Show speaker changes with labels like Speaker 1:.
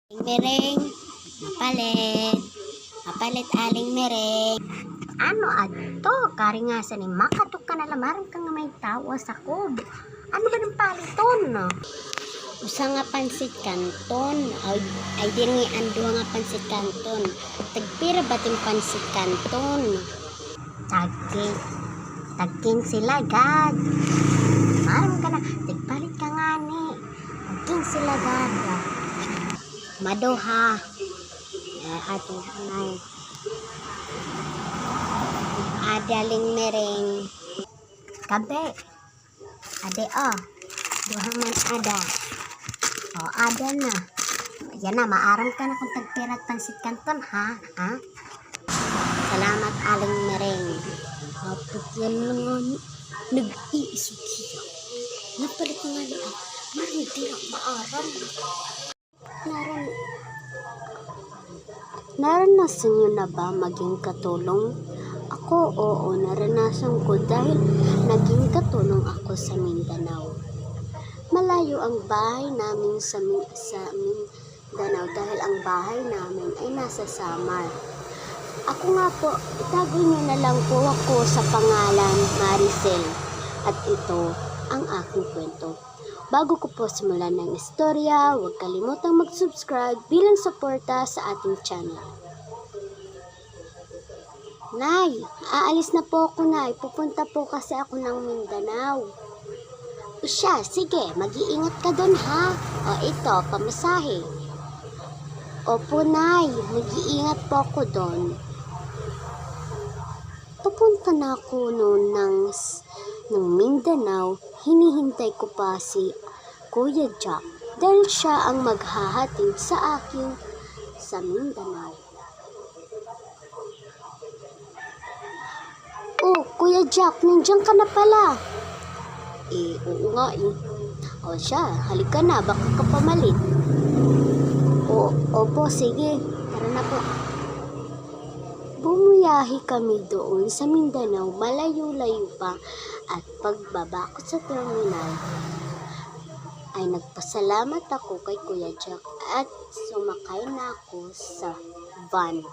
Speaker 1: Mereng, mapalit aling mereng. Ano adto? Kari nga sa ni makatok ka na lamaran ka nga may tawa sa kob. Ano ba ng paliton? Usa nga pansit kanton. Ay diri ando nga pansit kanton. Tagpira bating pansit kanton. Tagkin sila gad. Maram ka na, tagpalit ka nga ni. Tagkin sila gad. Madoha ating anay adaling mereng kabe ade duha man ada na yan na maaram ka na kung tagpirat pansit kanton ha salamat aling mereng kapag yan naman nag-iisukiya napalit nga ni maritirang maaram naranasan nyo na ba maging katulong? Ako, oo, naranasan ko dahil naging katulong ako sa Mindanao. Malayo ang bahay namin sa Mindanao dahil ang bahay namin ay nasa Samar. Ako nga po, itago nyo na lang po ako sa pangalan Maricel at ito ang aking kwento. Bago ko po simulan ng istorya, huwag kalimutang mag-subscribe bilang suporta sa ating channel. Nay, aalis na po ako, Nay. Pupunta po kasi ako ng Mindanao. O siya, sige, mag-iingat ka doon ha. O ito, pamasahe. Opo, Nay, mag-iingat po ako doon. Pupunta na ako noon ng Mindanao, hinihintay ko pa si Kuya Jack dahil siya ang maghahatid sa akin sa Mindanao. Oh, Kuya Jack, nandiyan ka na pala. Oo nga eh. O siya, halika na, baka ka pamalit. Opo, sige, tara na po. Bumuyahi kami doon sa Mindanao, malayo-layo pa, at pagbaba ko sa terminal ay nagpasalamat ako kay Kuya Jack at sumakay na ako sa van.